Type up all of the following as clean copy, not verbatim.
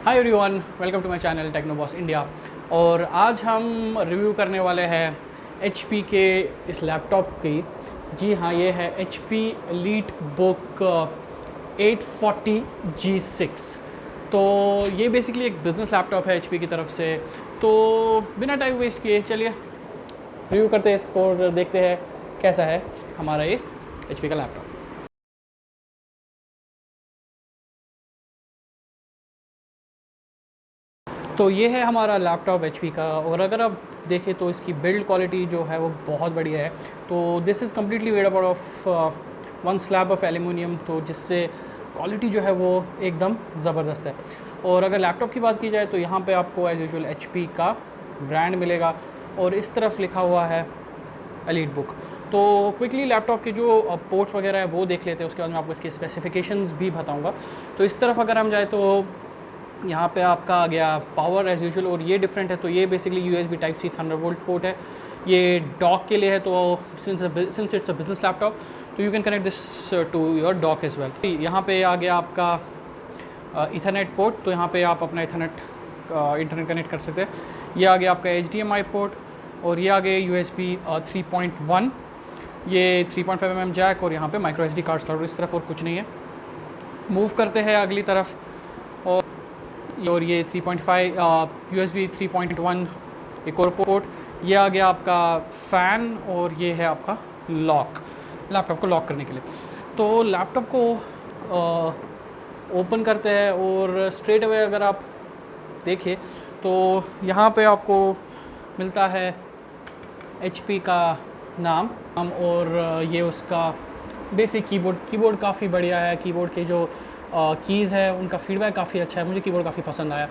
Hi everyone, welcome to my channel Technoboss India. और आज हम रिव्यू करने वाले हैं HP के इस लैपटॉप की। जी हाँ, ये है HP EliteBook 840G6। तो ये बेसिकली एक बिज़नेस लैपटॉप है HP की तरफ से। तो बिना टाइम वेस्ट किए चलिए रिव्यू करते हैं इसको और देखते हैं कैसा है हमारा ये HP का लैपटॉप। तो ये है हमारा लैपटॉप HP का। और अगर आप देखें तो इसकी बिल्ड क्वालिटी जो है वो बहुत बढ़िया है। तो this is completely made up of one slab of aluminium, तो जिससे क्वालिटी जो है वो एकदम ज़बरदस्त है। और अगर लैपटॉप की बात की जाए तो यहाँ पे आपको एज़ यूजुअल HP का ब्रांड मिलेगा और इस तरफ लिखा हुआ है EliteBook। तो क्विकली लैपटॉप के जो पोर्ट्स वगैरह है वो देख लेते हैं, उसके बाद मैं आपको इसके स्पेसिफिकेशंस भी बताऊंगा। तो इस तरफ अगर हम जाए तो यहाँ पे आपका आ गया पावर एज़ यूजुअल, और ये डिफरेंट है। तो ये basically USB Type-C Thunderbolt port है। ये डॉक के लिए है, तो since it's a business laptop तो you can connect this to your dock as well. यहाँ पे आ गया आपका इथरनेट पोर्ट, तो यहाँ पे आप अपना इथरनेट इंटरनेट कनेक्ट कर सकते हैं। ये आ गया आपका HDMI पोर्ट, और ये आ गया USB 3.1, ये 3.5 mm जैक, और यहाँ पे माइक्रो SD कार्ड स्लॉट इस तरफ, और कुछ नहीं है। मूव करते हैं अगली तरफ, और ये 3.5 USB 3.1 एक और पोर्ट। ये आ गया आपका फ़ैन, और ये है आपका लॉक, लैपटॉप को लॉक करने के लिए। तो लैपटॉप को ओपन करते हैं, और स्ट्रेट अवे अगर आप देखें तो यहाँ पे आपको मिलता है HP का नाम, और ये उसका बेसिक कीबोर्ड काफ़ी बढ़िया है। कीबोर्ड के जो कीज़ है उनका फीडबैक काफ़ी अच्छा है, मुझे कीबोर्ड काफ़ी पसंद आया।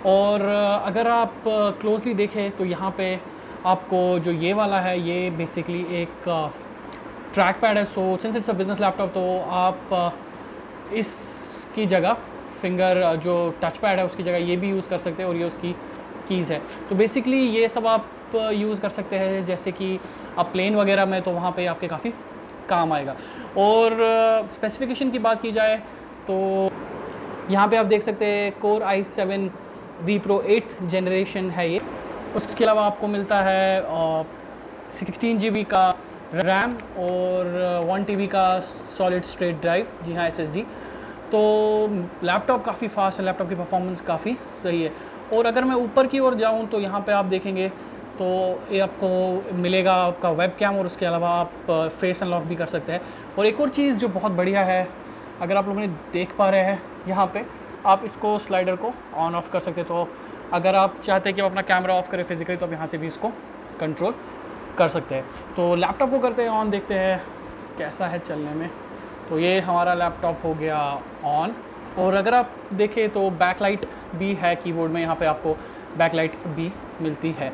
और अगर आप क्लोजली देखें तो यहाँ पे आपको जो ये वाला है ये बेसिकली एक ट्रैक पैड है। So since it's a business laptop तो आप इसकी जगह फिंगर जो टच पैड है उसकी जगह ये भी यूज़ कर सकते हैं, और ये उसकी कीज़ है। तो बेसिकली ये सब आप यूज़ कर सकते हैं, जैसे कि आप प्लेन वगैरह में, तो वहाँ पे आपके काफ़ी काम आएगा। और स्पेसिफिकेशन की बात की जाए तो यहाँ पे आप देख सकते हैं Core i7 vPro 8th generation है ये। उसके अलावा आपको मिलता है 16 GB का रैम और 1 TB का सॉलिड स्टेट ड्राइव, जी हाँ SSD। तो लैपटॉप काफ़ी फास्ट है, लैपटॉप की परफॉर्मेंस काफ़ी सही है। और अगर मैं ऊपर की ओर जाऊँ तो यहाँ पे आप देखेंगे तो ये आपको मिलेगा आपका वेब कैम, और उसके अलावा आप फेस अनलॉक भी कर सकते हैं। और एक और चीज़ जो बहुत बढ़िया है, अगर आप लोगों ने देख पा रहे हैं यहाँ पे, आप इसको स्लाइडर को ऑन ऑफ कर सकते हैं। तो अगर आप चाहते हैं कि आप अपना कैमरा ऑफ करें फिजिकली, तो आप यहाँ से भी इसको कंट्रोल कर सकते हैं। तो लैपटॉप को करते हैं ऑन, देखते हैं कैसा है चलने में। तो ये हमारा लैपटॉप हो गया ऑन। और अगर आप देखें तो बैकलाइट भी है कीबोर्ड में, यहाँ पे आपको बैकलाइट भी मिलती है।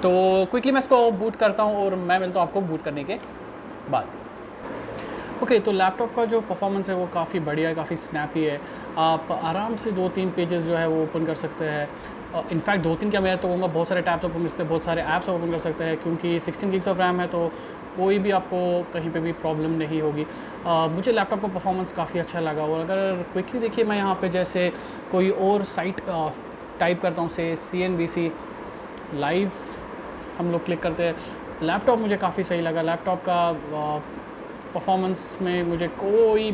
तो क्विकली मैं इसको बूट करता हूँ और मैं मिलता हूँ आपको बूट करने के बाद। ओके, तो लैपटॉप का जो परफॉर्मेंस है वो काफ़ी बढ़िया है, काफ़ी स्नैपी है। आप आराम से 2-3 पेजेस जो है वो ओपन कर सकते हैं। इनफैक्ट 2-3 क्या, मैं तो कहूँगा बहुत सारे टैब्स ओपन कर सकते हैं, बहुत सारे ऐप्स ओपन कर सकते हैं, क्योंकि 16 GB ऑफ रैम है तो कोई भी आपको कहीं पे भी प्रॉब्लम नहीं होगी। मुझे लैपटॉप का परफॉर्मेंस काफ़ी अच्छा लगा। और अगर क्विकली देखिए, मैं यहाँ पे जैसे कोई और साइट टाइप करता हूँ, से CNBC लाइव हम लोग क्लिक करते हैं, लैपटॉप मुझे काफ़ी सही लगा। लैपटॉप का परफॉर्मेंस में मुझे कोई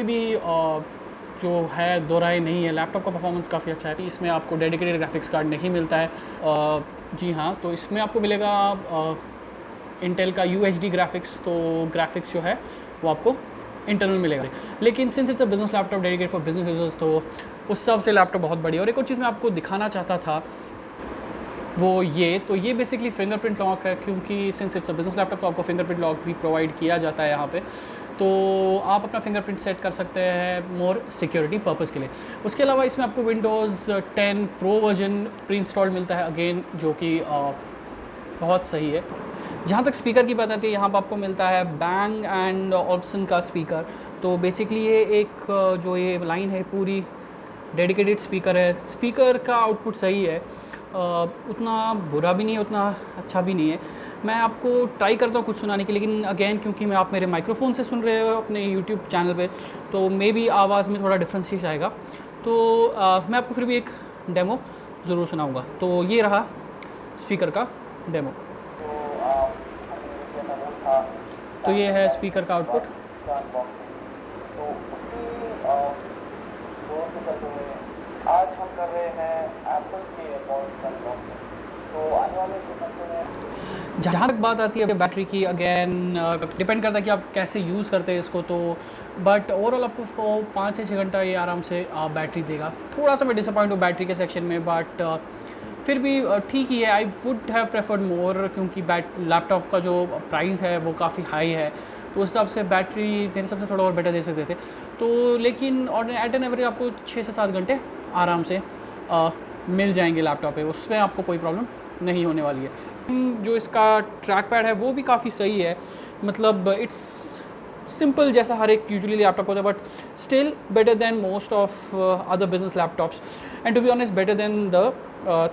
भी जो है दो राय नहीं है। लैपटॉप का परफॉर्मेंस काफ़ी अच्छा है। इसमें आपको डेडिकेटेड ग्राफिक्स कार्ड नहीं मिलता है। जी हाँ, तो इसमें आपको मिलेगा इंटेल का UHD ग्राफिक्स। तो ग्राफिक्स जो है वो आपको इंटरनल मिलेगा, लेकिन since it's a business laptop dedicated for business users, तो उस हिसाब से लैपटॉप बहुत बढ़िया। और एक और चीज़ मैं आपको दिखाना चाहता था वो ये बेसिकली फिंगरप्रिंट लॉक है, क्योंकि since it's a business laptop तो आपको फिंगरप्रिंट लॉक भी प्रोवाइड किया जाता है यहाँ पे। तो आप अपना फिंगरप्रिंट सेट कर सकते हैं मोर सिक्योरिटी पर्पज़ के लिए। उसके अलावा इसमें आपको Windows 10 Pro version pre installed मिलता है अगेन, जो कि बहुत सही है। जहाँ तक स्पीकर की बात आती है, यहाँ पर आपको मिलता है Bang & Olufsen का स्पीकर। तो बेसिकली ये एक जो ये लाइन है पूरी डेडिकेटेड स्पीकर है। स्पीकर का आउटपुट सही है, उतना बुरा भी नहीं है, उतना अच्छा भी नहीं है। मैं आपको ट्राई करता हूँ कुछ सुनाने की, लेकिन अगेन क्योंकि मैं आप मेरे माइक्रोफोन से सुन रहे हो अपने यूट्यूब चैनल पे, तो मे बी आवाज़ में थोड़ा डिफरेंस आएगा। तो मैं आपको फिर भी एक डेमो ज़रूर सुनाऊँगा। तो ये रहा स्पीकर का डेमो। तो ये है स्पीकर का आउटपुट। तो उसी दौर से चलते हुए आज हम कर रहे हैं एप्पल के एयरपॉड्स का अनबॉक्सिंग। तो आने वाले कुछ हफ्ते में जहाँ तक बात आती है बैटरी की, अगेन डिपेंड करता है कि आप कैसे यूज़ करते हैं इसको। तो बट ओवरऑल आपको 5 से 6 घंटा ये आराम से बैटरी देगा। थोड़ा सा मैं डिसअपॉइंट हूँ बैटरी के सेक्शन में, बट फिर भी ठीक ही है। आई वुड हैव प्रेफर्ड मोर, क्योंकि लैपटॉप का जो प्राइस है वो काफ़ी हाई है, तो उस हिसाब से बैटरी मेरे हिसाब से थोड़ा और बेटर दे सकते थे। तो लेकिन और एट एन एवरेज आपको 6 से 7 घंटे आराम से मिल जाएंगे लैपटॉप पे, उसमें आपको कोई प्रॉब्लम नहीं होने वाली है। जो इसका ट्रैक पैड है वो भी काफ़ी सही है, मतलब इट्स सिंपल जैसा हर एक यूजुअली लैपटॉप होता है, but still better than most of other business laptops, and to be honest better than the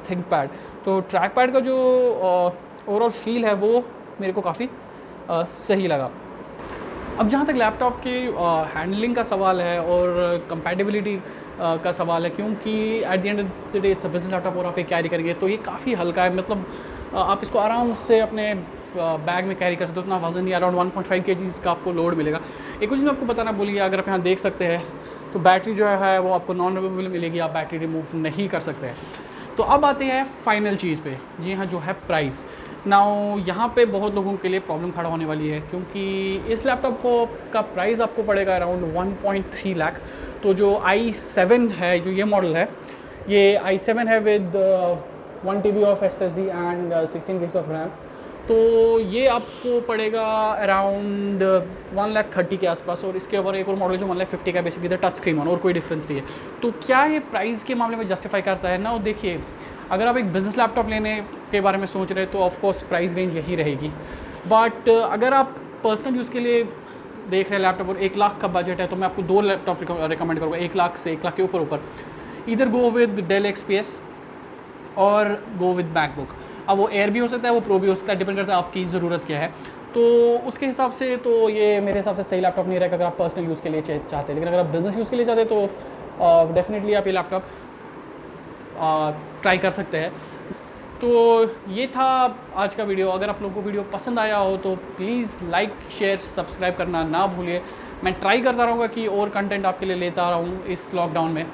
ThinkPad. तो ट्रैक पैड का जो ओवरऑल फील है वो मेरे को काफ़ी सही लगा। अब जहाँ तक लैपटॉप के हैंडलिंग का सवाल है और कंपैटिबिलिटी का सवाल है, क्योंकि at the end of the day it's a business laptop और आप ये कैरी करेंगे, तो ये काफ़ी हल्का है। मतलब आप इसको आराम से अपने बैग में कैरी कर सकते हो, उतना वजन नहीं, अराउंड 1.5 kg का आपको लोड मिलेगा। एक कुछ मैं आपको बताना भूलिए, अगर आप यहाँ देख सकते हैं तो बैटरी जो है वो आपको नॉन रिमूवेबल मिलेगी, आप बैटरी रिमूव नहीं कर सकते हैं। तो अब आते हैं फाइनल चीज़ पे, जी हाँ, जो है प्राइस। नाउ यहाँ पे बहुत लोगों के लिए प्रॉब्लम खड़ा होने वाली है, क्योंकि इस लैपटॉप को का प्राइस आपको पड़ेगा अराउंड 1.3 लाख। तो जो i7 है, जो ये मॉडल है, ये i7 है with 1 TB of SSD and 16 GB of RAM. तो ये आपको पड़ेगा अराउंड 1,30,000 के आसपास। और इसके ऊपर एक और मॉडल जो 1,50,000 का, basically the touch screen one, और कोई डिफरेंस नहीं है। तो क्या ये प्राइस के मामले में जस्टिफाई करता है ना? देखिए, अगर आप एक बिज़नेस लैपटॉप लेने के बारे में सोच रहे हैं तो ऑफ कोर्स प्राइस रेंज यही रहेगी, बट अगर आप पर्सनल यूज़ के लिए देख रहे हैं लैपटॉप और 1 लाख का बजट है, तो मैं आपको 2 लैपटॉप रिकमेंड करूँगा 1 लाख से 1 लाख के ऊपर। इधर गो विद डेल XPS और गो विद मैकबुक। अब वो एयर भी हो सकता है, वो प्रो भी हो सकता है, डिपेंड करता है आपकी ज़रूरत क्या है। तो उसके हिसाब से तो ये मेरे हिसाब से सही लैपटॉप नहीं रहेगा अगर आप पर्सनल यूज़ के लिए चाहते हैं। लेकिन अगर आप बिज़नेस यूज़ के लिए चाहते हैं तो डेफिनेटली आप ये लैपटॉप ट्राई कर सकते हैं। तो ये था आज का वीडियो। अगर आप लोगों को वीडियो पसंद आया हो तो प्लीज़ लाइक, शेयर, सब्सक्राइब करना ना भूलिए। मैं ट्राई करता रहूँगा कि और कंटेंट आपके लिए लेता रहूँ इस लॉकडाउन में।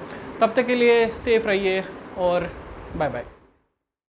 तब तक के लिए सेफ़ रहिए और बाय बाय।